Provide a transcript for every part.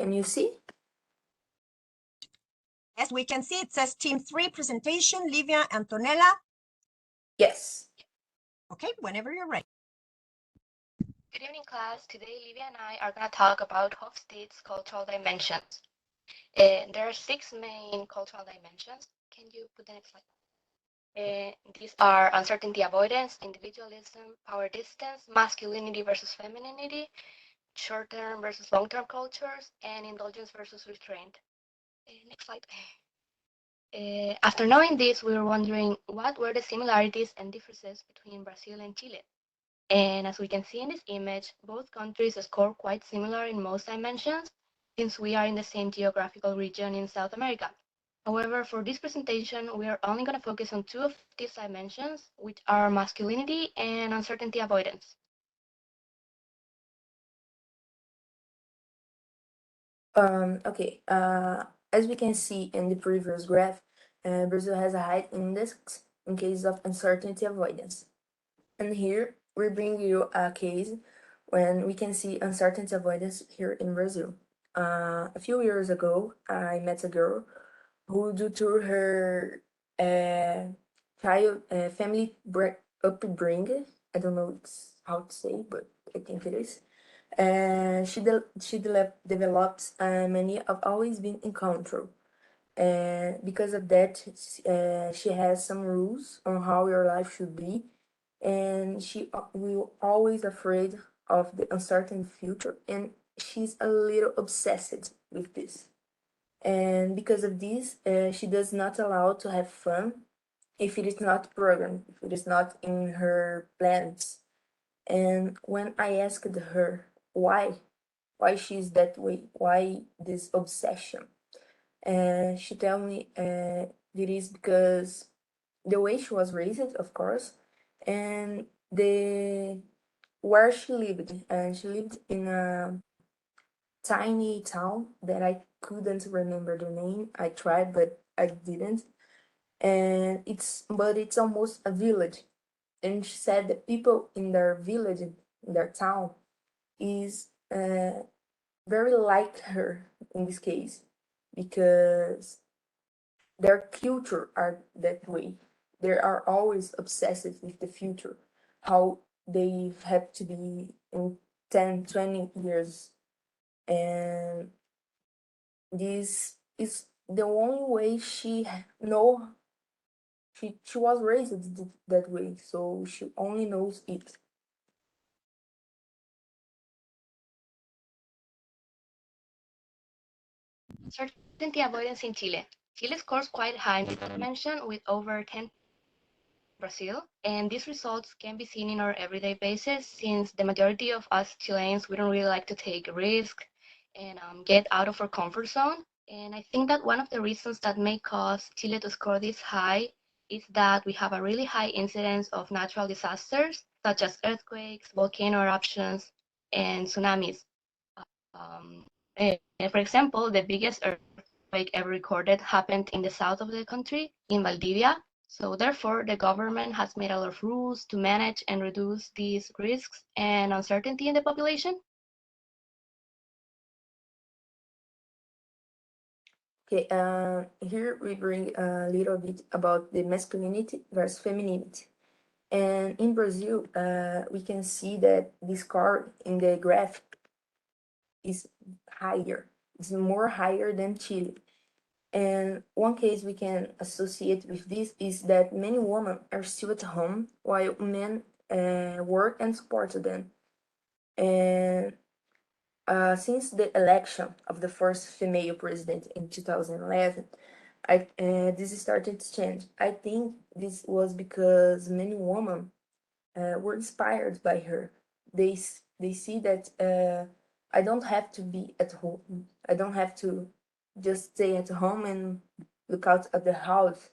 Can you see? As we can see, it says Team 3 presentation, Livia, Antonella. Yes. Okay, whenever you're ready. Good evening, class. Today, Livia and I are going to talk about Hofstede's cultural dimensions. There are 6 main cultural dimensions. Can you put the next slide? These are uncertainty avoidance, individualism, power distance, masculinity versus femininity, short-term versus long-term cultures, and indulgence versus restraint. Next slide. After knowing this, we were wondering what were the similarities and differences between Brazil and Chile. And as we can see in this image, both countries score quite similar in most dimensions, since we are in the same geographical region in South America. However, for this presentation, we are only going to focus on 2 of these dimensions, which are masculinity and uncertainty avoidance. Okay. As we can see in the previous graph, Brazil has a high index in case of uncertainty avoidance. And here we bring you a case when we can see uncertainty avoidance here in Brazil. A few years ago, I met a girl who, due to her family upbringing, I don't know how to say, but I think it is. She developed many of always been in control. And because of that, she has some rules on how your life should be, and she will always afraid of the uncertain future, and she's a little obsessed with this. And because of this, she does not allow to have fun if it is not programmed, if it is not in her plans. And when I asked her why she's that way, why this obsession, she told me it is because the way she was raised, of course, and the where she lived. And she lived in a tiny town that I couldn't remember the name. I tried, but I didn't. And it's almost a village. And she said the people in their village, in their town, is very like her in this case, because their culture are that way. They are always obsessed with the future, how they have to be in 10, 20 years. And this is the only way she know. She was raised that way, so she only knows it. Uncertainty avoidance in Chile. Chile scores quite high in this dimension with over 10 Brazil, and these results can be seen in our everyday basis, since the majority of us Chileans, we don't really like to take a risk and get out of our comfort zone. And I think that one of the reasons that may cause Chile to score this high is that we have a really high incidence of natural disasters, such as earthquakes, volcano eruptions, and tsunamis. For example, the biggest earthquake ever recorded happened in the south of the country, in Valdivia. So therefore, the government has made a lot of rules to manage and reduce these risks and uncertainty in the population. Okay, here we bring a little bit about the masculinity versus femininity. And in Brazil, we can see that the score in the graph is higher. It's more higher than Chile. And one case we can associate with this is that many women are still at home while men work and support them. And since the election of the first female president in 2011, this started to change. I think this was because many women were inspired by her. They see that I don't have to be at home. I don't have to just stay at home and look out at the house.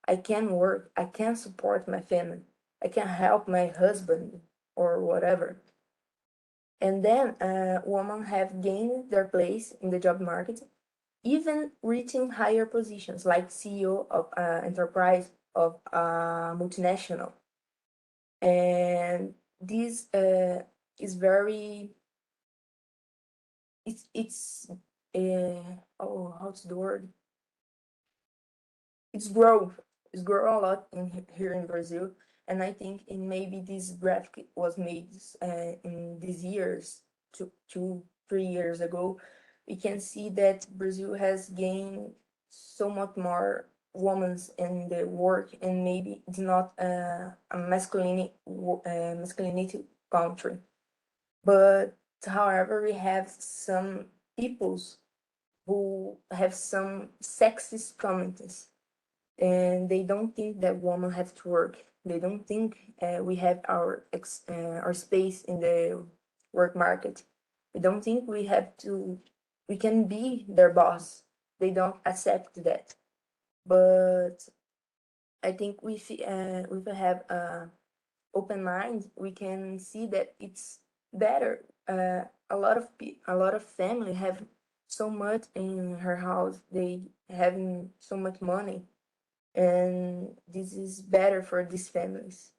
I can work. I can support my family. I can help my husband or whatever. And then women have gained their place in the job market, even reaching higher positions like CEO of an enterprise of a multinational. And this is very it's how's the word? It's grow. It's grow a lot here in Brazil, and I think maybe this graphic was made in these years, 3 years ago. We can see that Brazil has gained so much more women in the work, and maybe it's not a masculinity country. But however, we have some peoples who have some sexist comments, and they don't think that women have to work. They don't think we have our space in the work market. We don't think we can be their boss. They don't accept that. But I think if we have a open mind, we can see that it's better. A lot of family have so much in her house. They having so much money, and this is better for these families.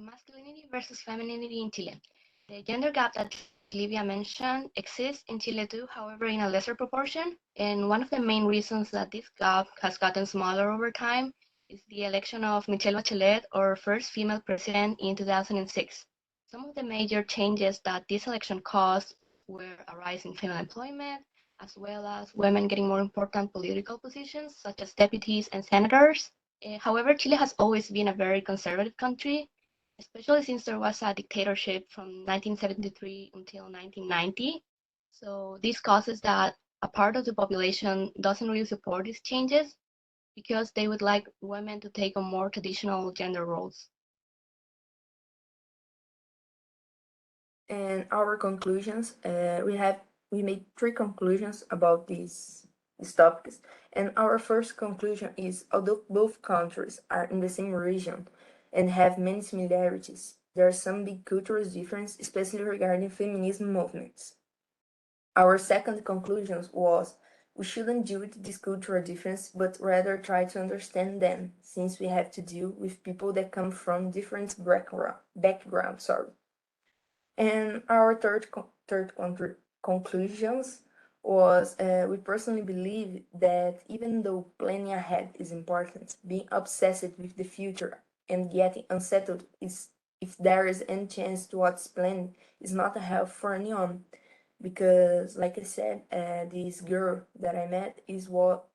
Masculinity versus femininity in Chile. The gender gap that Livia mentioned exists in Chile too, however, in a lesser proportion. And one of the main reasons that this gap has gotten smaller over time is the election of Michelle Bachelet, our first female president, in 2006. Some of the major changes that this election caused were a rise in female employment, as well as women getting more important political positions, such as deputies and senators. However, Chile has always been a very conservative country, especially since there was a dictatorship from 1973 until 1990. So this causes that a part of the population doesn't really support these changes because they would like women to take on more traditional gender roles. And our conclusions, we made 3 conclusions about these topics. And our first conclusion is, although both countries are in the same region and have many similarities, there are some big cultural differences, especially regarding feminism movements. Our second conclusion was, we shouldn't deal with this cultural difference, but rather try to understand them, since we have to deal with people that come from different backgrounds. Sorry. And our third conclusions was, we personally believe that even though planning ahead is important, being obsessed with the future and getting unsettled is, if there is any chance to what's planned, is not a help for anyone. Because, like I said, this girl that I met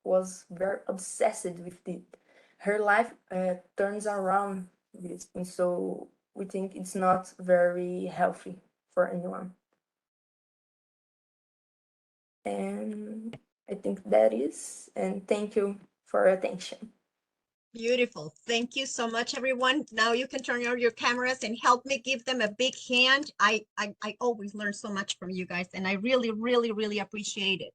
was very obsessed with it. Her life turns around this, and so we think it's not very healthy for anyone. And I think that is, and thank you for your attention. Beautiful. Thank you so much, everyone. Now you can turn on your cameras and help me give them a big hand. I always learn so much from you guys, and I really, really, really appreciate it.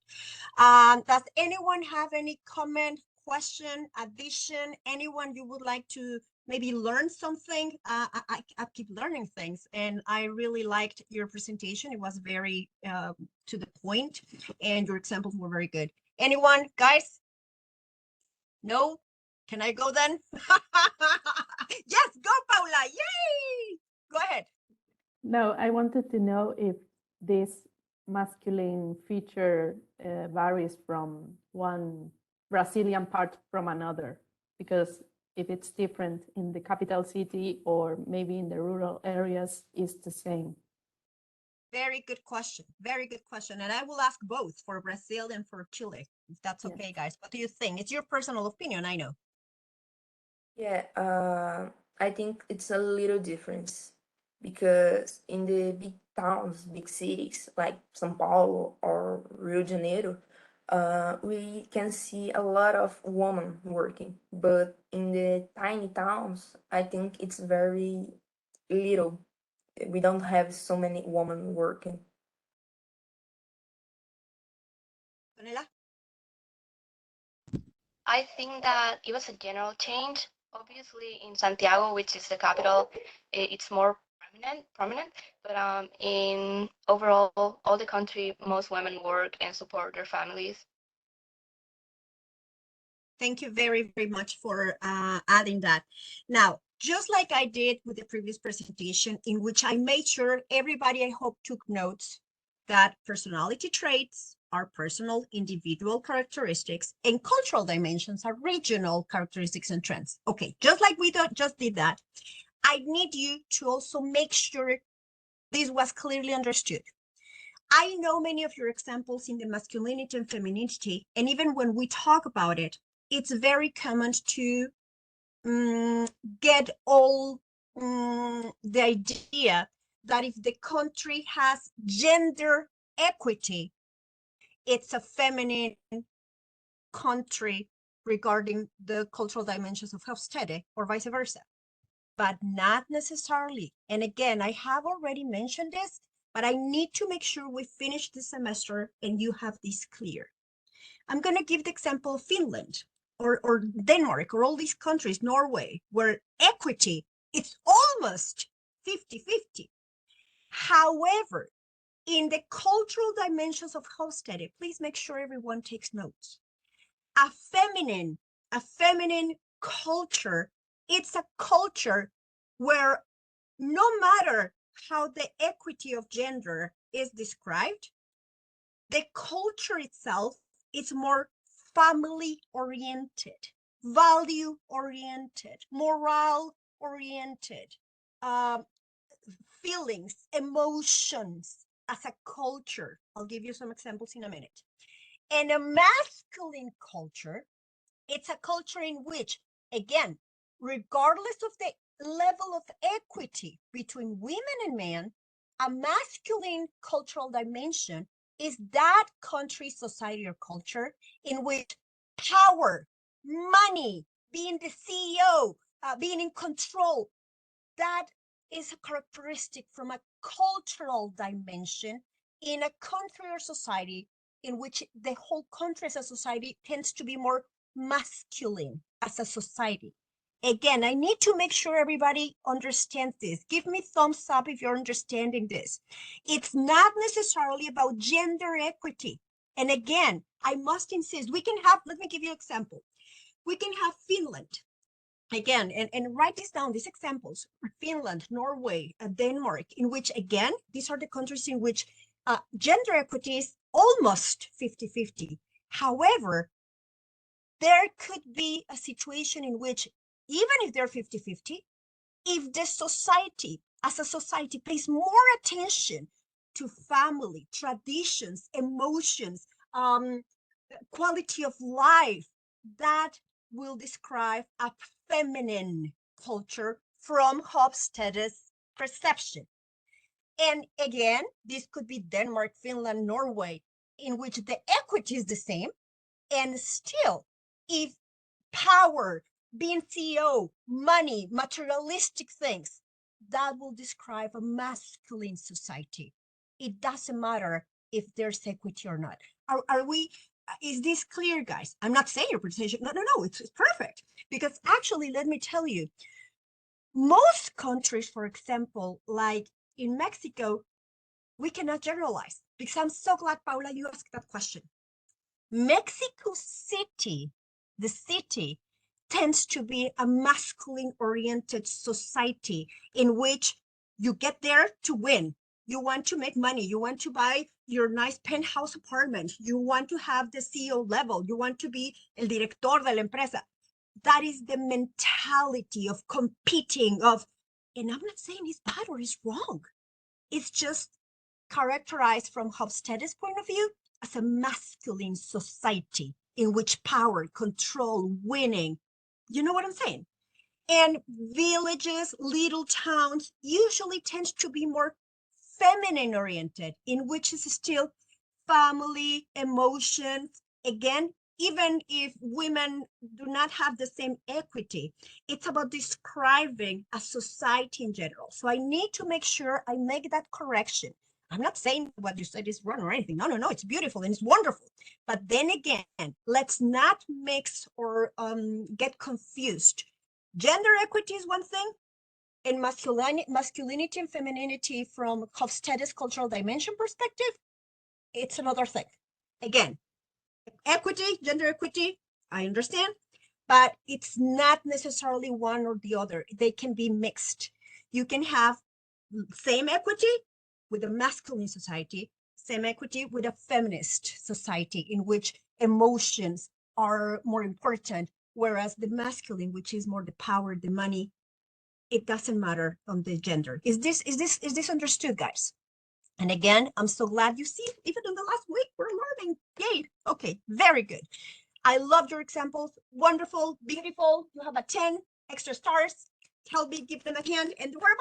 Does anyone have any comment, question, addition? Anyone you would like to maybe learn something? I keep learning things, and I really liked your presentation. It was very to the point, and your examples were very good. Anyone, guys? No? Can I go then? Yes, go, Paula. Yay! Go ahead. No, I wanted to know if this masculine feature varies from one Brazilian part from another, because if it's different in the capital city or maybe in the rural areas, it's the same. Very good question. Very good question. And I will ask both for Brazil and for Chile, if that's Yes. okay, guys. What do you think? It's your personal opinion, I know. Yeah, I think it's a little difference, because in the big towns, big cities like São Paulo or Rio de Janeiro, we can see a lot of women working. But in the tiny towns, I think it's very little. We don't have so many women working. Antonella? I think that it was a general change. Obviously, in Santiago, which is the capital, it's more prominent. But in overall, all the country, most women work and support their families. Thank you very, very much for adding that. Now, just like I did with the previous presentation, in which I made sure everybody, I hope, took notes that personality traits are personal, individual characteristics, and cultural dimensions are regional characteristics and trends. Okay, just like we just did that, I need you to also make sure this was clearly understood. I know many of your examples in the masculinity and femininity, and even when we talk about it, it's very common to get all the idea that if the country has gender equity, it's a feminine country regarding the cultural dimensions of Hofstede or vice versa, but not necessarily. And again, I have already mentioned this, but I need to make sure we finish this semester and you have this clear. I'm going to give the example of Finland or Denmark or all these countries, Norway, where equity, it's almost 50-50. However, in the cultural dimensions of Hofstede, please make sure everyone takes notes. A feminine culture, it's a culture where no matter how the equity of gender is described, the culture itself is more family-oriented, value-oriented, morale-oriented, feelings, emotions as a culture. I'll give you some examples in a minute. And a masculine culture, it's a culture in which, again, regardless of the level of equity between women and men, a masculine cultural dimension is that country, society, or culture in which power, money, being the CEO, being in control, that is a characteristic from a cultural dimension in a country or society in which the whole country as a society tends to be more masculine as a society. Again, I need to make sure everybody understands this. Give me thumbs up if you're understanding this. It's not necessarily about gender equity. And again, I must insist, we can have, let me give you an example. We can have Finland. Again, and write this down, these examples, Finland, Norway, Denmark, in which, again, these are the countries in which gender equity is almost 50-50. However, there could be a situation in which, even if they're 50-50, if the society, as a society, pays more attention to family, traditions, emotions, quality of life, that will describe a feminine culture from Hofstede's perception. And again, this could be Denmark, Finland, Norway, in which the equity is the same. And still, if power, being CEO, money, materialistic things, that will describe a masculine society. It doesn't matter if there's equity or not. Are we, is this clear, guys? I'm not saying your presentation, no, it's perfect. Because actually, let me tell you, most countries, for example, like in Mexico, we cannot generalize. Because I'm so glad, Paula, you asked that question. Mexico City, the city, tends to be a masculine-oriented society in which you get there to win. You want to make money. You want to buy your nice penthouse apartment. You want to have the CEO level. You want to be el director de la empresa. That is the mentality of competing, of, and I'm not saying it's bad or it's wrong. It's just characterized from Hofstede's point of view as a masculine society in which power, control, winning, you know what I'm saying? And villages, little towns usually tend to be more feminine oriented, in which is still family, emotions. Again, even if women do not have the same equity, it's about describing a society in general. So I need to make sure I make that correction. I'm not saying what you said is wrong or anything. No, it's beautiful and it's wonderful. But then again, let's not mix or get confused. Gender equity is one thing, and masculinity and femininity from Hofstede's cultural dimension perspective, it's another thing. Again, equity, gender equity, I understand. but it's not necessarily one or the other. They can be mixed. You can have same equity with a masculine society, same equity with a feminist society in which emotions are more important, whereas the masculine, which is more the power, the money, it doesn't matter on the gender. Is this understood, guys? And again, I'm so glad you see, even in the last week, we're learning. Yay. Okay, very good. I loved your examples. Wonderful, beautiful. You have a 10 extra stars. Help me give them a hand. And where